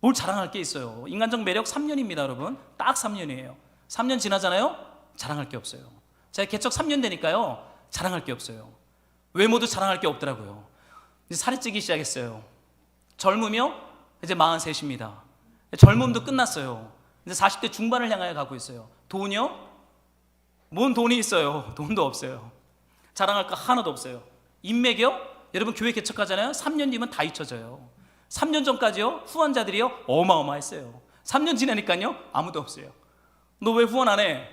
뭘 자랑할 게 있어요? 인간적 매력 3년입니다. 여러분, 딱 3년이에요 3년 지나잖아요? 자랑할 게 없어요. 제가 개척 3년 되니까요 자랑할 게 없어요. 외모도 자랑할 게 없더라고요. 이제 살이 찌기 시작했어요. 젊으며 이제 43입니다. 젊음도 끝났어요. 이제 40대 중반을 향하여 가고 있어요. 돈이요? 뭔 돈이 있어요? 돈도 없어요. 자랑할 거 하나도 없어요. 인맥이요? 여러분, 교회 개척하잖아요. 3년 뒤면 다 잊혀져요. 3년 전까지요 후원자들이요 어마어마했어요. 3년 지나니까요 아무도 없어요. 너 왜 후원 안 해?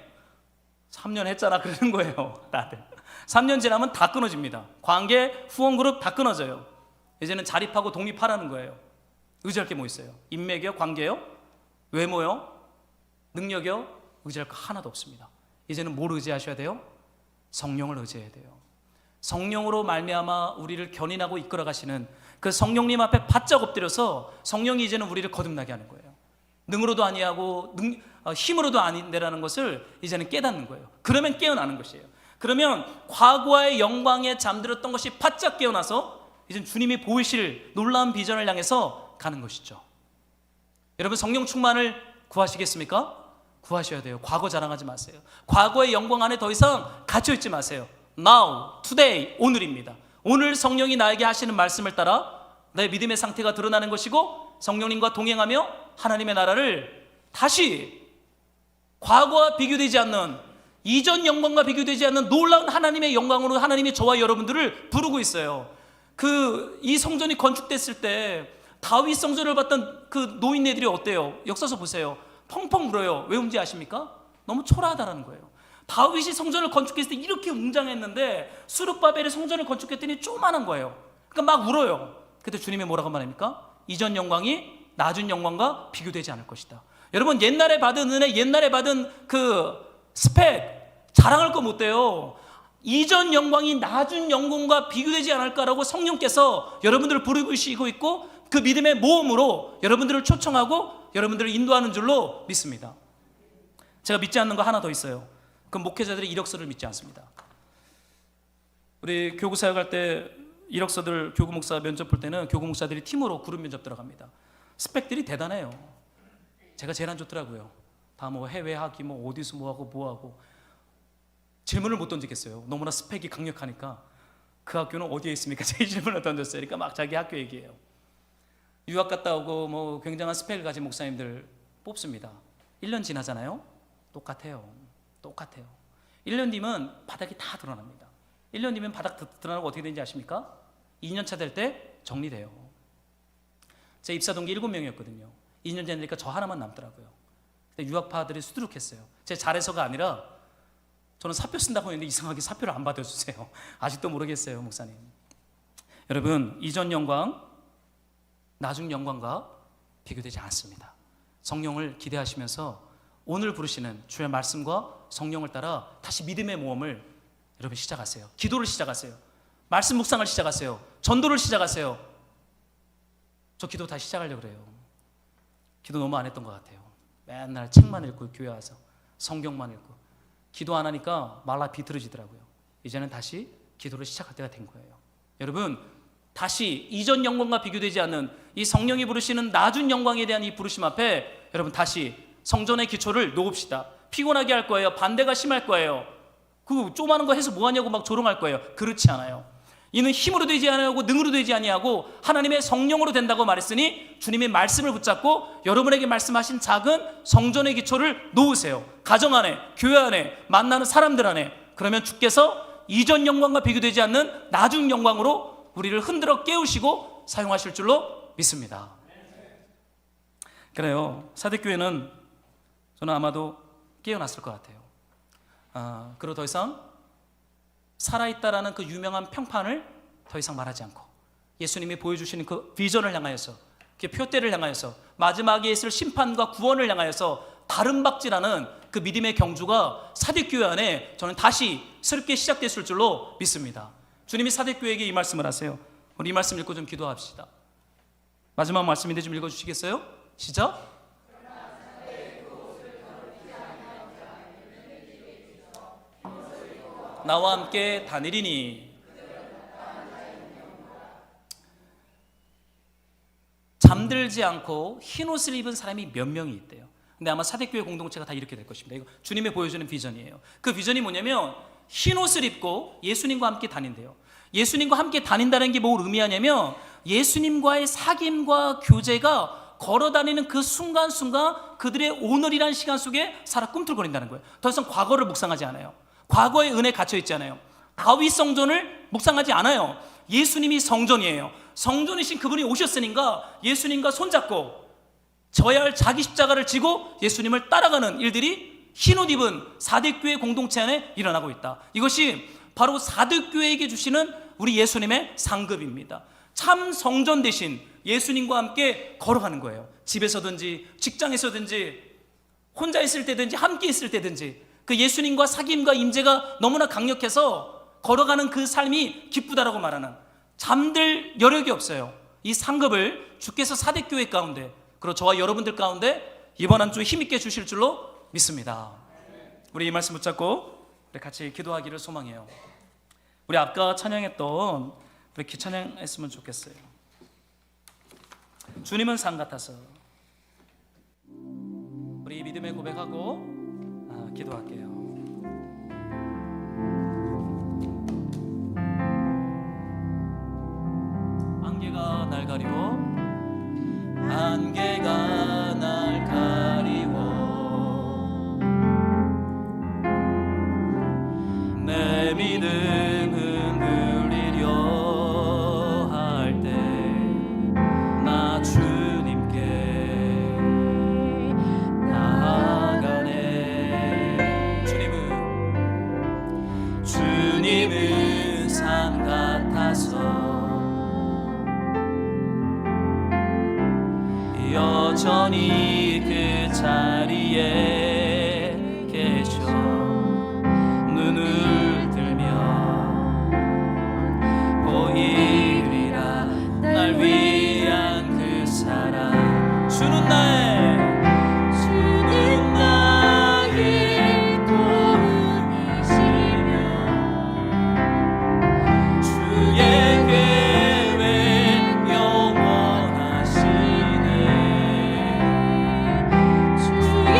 3년 했잖아 그러는 거예요. 다들 3년 지나면 다 끊어집니다. 관계, 후원 그룹 다 끊어져요. 이제는 자립하고 독립하라는 거예요. 의지할 게 뭐 있어요? 인맥이요? 관계요? 외모요? 능력이요? 의지할 거 하나도 없습니다. 이제는 뭘 의지하셔야 돼요? 성령을 의지해야 돼요. 성령으로 말미암아 우리를 견인하고 이끌어 가시는 그 성령님 앞에 바짝 엎드려서 성령이 이제는 우리를 거듭나게 하는 거예요. 능으로도 아니하고 힘으로도 아닌데라는 것을 이제는 깨닫는 거예요. 그러면 깨어나는 것이에요. 그러면 과거의 영광에 잠들었던 것이 바짝 깨어나서 이제 주님이 보이실 놀라운 비전을 향해서 가는 것이죠. 여러분, 성령 충만을 구하시겠습니까? 구하셔야 돼요. 과거 자랑하지 마세요. 과거의 영광 안에 더 이상 갇혀있지 마세요. Now, today, 오늘입니다. 오늘 성령이 나에게 하시는 말씀을 따라 내 믿음의 상태가 드러나는 것이고 성령님과 동행하며 하나님의 나라를 다시 과거와 비교되지 않는, 이전 영광과 비교되지 않는 놀라운 하나님의 영광으로 하나님이 저와 여러분들을 부르고 있어요. 이 성전이 건축됐을 때 다윗 성전을 봤던 그 노인네들이 어때요? 역사서 보세요. 펑펑 울어요. 왜 운지 아십니까? 너무 초라하다는 거예요. 다윗이 성전을 건축했을 때 이렇게 웅장했는데 수룹바벨의 성전을 건축했더니 조그만한 거예요. 그러니까 막 울어요. 그때 주님이 뭐라고 말합니까? 이전 영광이 낮은 영광과 비교되지 않을 것이다. 여러분, 옛날에 받은 은혜, 옛날에 받은 그 스펙 자랑할 거 못 돼요. 이전 영광이 낮은 영광과 비교되지 않을까라고 성령께서 여러분들을 부르시고 있고 그 믿음의 모험으로 여러분들을 초청하고 여러분들을 인도하는 줄로 믿습니다. 제가 믿지 않는 거 하나 더 있어요. 그 목회자들이 이력서를 믿지 않습니다. 우리 교구 사역할 때 이력서들 교구 목사 면접 볼 때는 교구 목사들이 팀으로 그룹 면접 들어갑니다. 스펙들이 대단해요. 제가 제일 안 좋더라고요. 다 뭐 해외 학위, 뭐 어디서 뭐하고 질문을 못 던지겠어요. 너무나 스펙이 강력하니까. 그 학교는 어디에 있습니까? 제 질문을 던졌어요. 그러니까 막 자기 학교 얘기해요. 유학 갔다 오고 뭐 굉장한 스펙을 가진 목사님들 뽑습니다. 1년 지나잖아요. 똑같아요. 1년 뒤면 바닥이 다 드러납니다. 1년 뒤면 바닥 드러나고 어떻게 되는지 아십니까? 2년 차 될 때 정리돼요. 제 입사 동기 7명이었거든요. 2년 지나니까 저 하나만 남더라고요. 근데 유학파들이 수두룩했어요. 제 잘해서가 아니라 저는 사표 쓴다고 했는데 이상하게 사표를 안 받아주세요. 아직도 모르겠어요, 목사님. 여러분, 이전 영광, 나중 영광과 비교되지 않습니다. 성령을 기대하시면서 오늘 부르시는 주의 말씀과 성령을 따라 다시 믿음의 모험을 여러분 시작하세요. 기도를 시작하세요. 말씀 묵상을 시작하세요. 전도를 시작하세요. 저 기도 다시 시작하려고 그래요. 기도 너무 안 했던 것 같아요. 맨날 책만 읽고 교회 와서 성경만 읽고 기도 안 하니까 말라 비틀어지더라고요. 이제는 다시 기도를 시작할 때가 된 거예요. 여러분, 다시 이전 영광과 비교되지 않는 이 성령이 부르시는 낮은 영광에 대한 이 부르심 앞에 여러분 다시 성전의 기초를 놓읍시다. 피곤하게 할 거예요. 반대가 심할 거예요. 그 조그마한 거 해서 뭐하냐고 막 조롱할 거예요. 그렇지 않아요. 이는 힘으로 되지 아니하고 능으로 되지 아니하고 하나님의 성령으로 된다고 말했으니 주님의 말씀을 붙잡고 여러분에게 말씀하신 작은 성전의 기초를 놓으세요. 가정 안에, 교회 안에, 만나는 사람들 안에. 그러면 주께서 이전 영광과 비교되지 않는 나중 영광으로 우리를 흔들어 깨우시고 사용하실 줄로 믿습니다. 그래요. 사대교회는 저는 아마도 깨어났을 것 같아요. 그리고 더 이상 살아있다라는 그 유명한 평판을 더 이상 말하지 않고 예수님이 보여주시는 그 비전을 향하여서, 그 표대를 향하여서, 마지막에 있을 심판과 구원을 향하여서 다름박질하는 그 믿음의 경주가 사대교회 안에 저는 다시 새롭게 시작됐을 줄로 믿습니다. 주님이 사대교회에게 이 말씀을 하세요. 우리 이 말씀 읽고 좀 기도합시다. 마지막 말씀인데 좀 읽어주시겠어요? 시작. 나와 함께 다니리니. 잠들지 않고 흰옷을 입은 사람이 몇 명이 있대요. 근데 아마 사대교회 공동체가 다 이렇게 될 것입니다. 이거 주님이 보여주는 비전이에요. 그 비전이 뭐냐면 흰옷을 입고 예수님과 함께 다닌대요. 예수님과 함께 다닌다는 게 뭘 의미하냐면 예수님과의 사귐과 교제가 걸어다니는 그 순간순간 그들의 오늘이라는 시간 속에 살아 꿈틀거린다는 거예요. 더 이상 과거를 묵상하지 않아요. 과거의 은혜에 갇혀 있지 않아요. 다윗 성전을 묵상하지 않아요. 예수님이 성전이에요. 성전이신 그분이 오셨으니까 예수님과 손잡고 져야 할 자기 십자가를 지고 예수님을 따라가는 일들이 흰옷 입은 사대교회 공동체 안에 일어나고 있다. 이것이 바로 사대교회에게 주시는 우리 예수님의 상급입니다. 참 성전 대신 예수님과 함께 걸어가는 거예요. 집에서든지 직장에서든지 혼자 있을 때든지 함께 있을 때든지 그 예수님과 사귐과 임재가 너무나 강력해서 걸어가는 그 삶이 기쁘다라고 말하는, 잠들 여력이 없어요. 이 상급을 주께서 사대교회 가운데, 그리고 저와 여러분들 가운데 이번 한 주 힘있게 주실 줄로 믿습니다. 우리 이 말씀 붙잡고 우리 같이 기도하기를 소망해요. 우리 아까 찬양했던 우리 기찬양했으면 좋겠어요. 주님은 산 같아서. 우리 믿음의 고백하고 기도할게요. 안개가 날 가리워, 안개가 날 가리워, 내 믿음 흔들리려 할 때 나 주님께 나아가네. 주님은 산 같아서 여전히 그 자리에 계셔. 눈을 들면 보이리라 날 위한 그 사랑. 주는 나의 도움이시며 주의 계획 영원하시네. 주의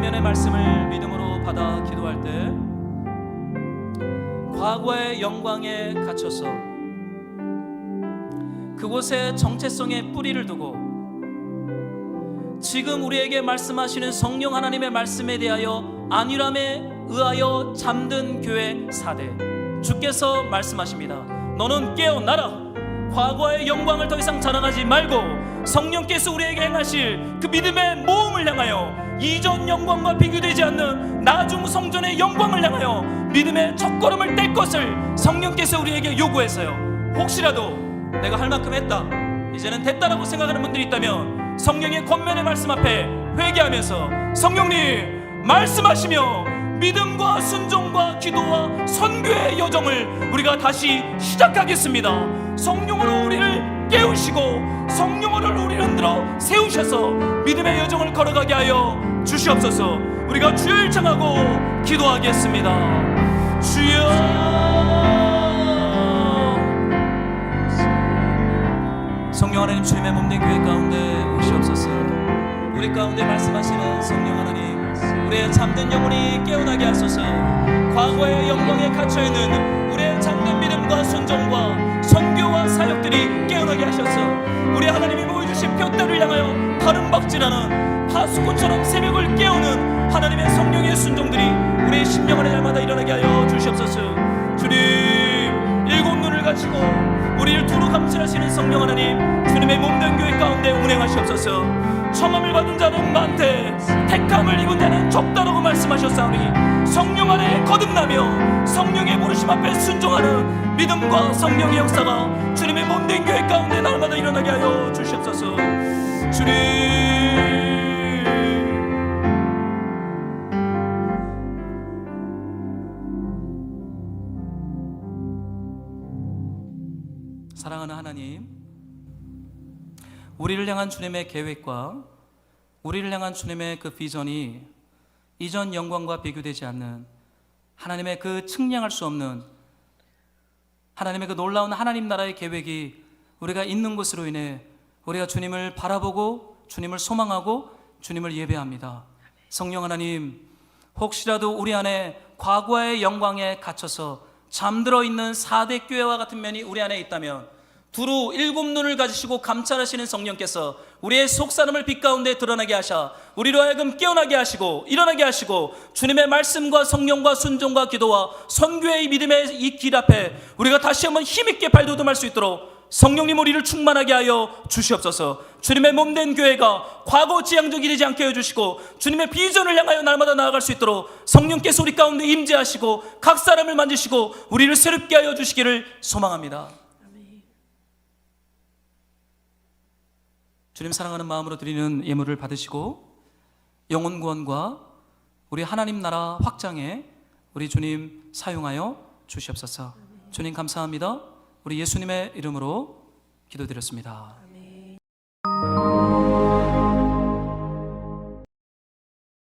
권면의 말씀을 믿음으로 받아 기도할 때 과거의 영광에 갇혀서 그곳에 정체성의 뿌리를 두고 지금 우리에게 말씀하시는 성령 하나님의 말씀에 대하여 안일함에 의하여 잠든 교회 사대, 주께서 말씀하십니다. 너는 깨어나라. 과거의 영광을 더 이상 자랑하지 말고 성령께서 우리에게 행하실 그 믿음의 모험을 향하여 이전 영광과 비교되지 않는 나중 성전의 영광을 향하여 믿음의 첫걸음을 뗄 것을 성령께서 우리에게 요구해서요, 혹시라도 내가 할 만큼 했다, 이제는 됐다라고 생각하는 분들이 있다면 성령의 권면의 말씀 앞에 회개하면서 성령님 말씀하시며 믿음과 순종과 기도와 선교의 여정을 우리가 다시 시작하겠습니다. 성령으로 우리를 깨우시고 성령으로 우리를 흔들어 세우셔서 믿음의 여정을 걸어가게 하여 주시옵소서. 우리가 주를 청하고 기도하겠습니다. 주여, 성령 하나님, 주님의 몸된 교회 가운데 오시옵소서. 우리 가운데 말씀하시는 성령 하나님, 우리의 잠든 영혼이 깨어나게 하소서. 과거의 영광에 갇혀있는 우리의 잠든 믿음과 순종과 선교와 사역들이 깨어나게 하셔서 우리 하나님이 보여주신 표대를 향하여 바른박질하는 파수꾼처럼 새벽을 깨우는 하나님의 성령의 순종들이 우리의 심령 안에 날마다 일어나게 하여 주시옵소서. 주님, 일곱 눈을 가지고 우리를 두루 감찰하시는 성령 하나님, 주님의 몸된 교회 가운데 운행하시옵소서. 청함을 받은 자는 많되 택함을 입은 자는 적다라고 말씀하셨사오니 성령 안에 거듭나며 성령의 부르심 앞에 순종하는 믿음과 성령의 역사가 주님의 몸된 교회 가운데 날마다 일어나게 하여 주시옵소서. 주님, 사랑하는 하나님, 우리를 향한 주님의 계획과 우리를 향한 주님의 그 비전이 이전 영광과 비교되지 않는 하나님의 그 측량할 수 없는 하나님의 그 놀라운 하나님 나라의 계획이 우리가 있는 것으로 인해 우리가 주님을 바라보고 주님을 소망하고 주님을 예배합니다. 성령 하나님, 혹시라도 우리 안에 과거의 영광에 갇혀서 잠들어 있는 4대 교회와 같은 면이 우리 안에 있다면 두루 일곱 눈을 가지시고 감찰하시는 성령께서 우리의 속사람을 빛 가운데 드러나게 하셔 우리로 하여금 깨어나게 하시고 일어나게 하시고 주님의 말씀과 성령과 순종과 기도와 선교의 믿음의 이 길 앞에 우리가 다시 한번 힘있게 발돋움할 수 있도록 성령님 우리를 충만하게 하여 주시옵소서. 주님의 몸된 교회가 과거 지향적이 되지 않게 해주시고 주님의 비전을 향하여 날마다 나아갈 수 있도록 성령께서 우리 가운데 임재하시고 각 사람을 만지시고 우리를 새롭게 하여 주시기를 소망합니다. 주님 사랑하는 마음으로 드리는 예물을 받으시고 영혼 구원과 우리 하나님 나라 확장에 우리 주님 사용하여 주시옵소서. 주님 감사합니다. 우리 예수님의 이름으로 기도드렸습니다.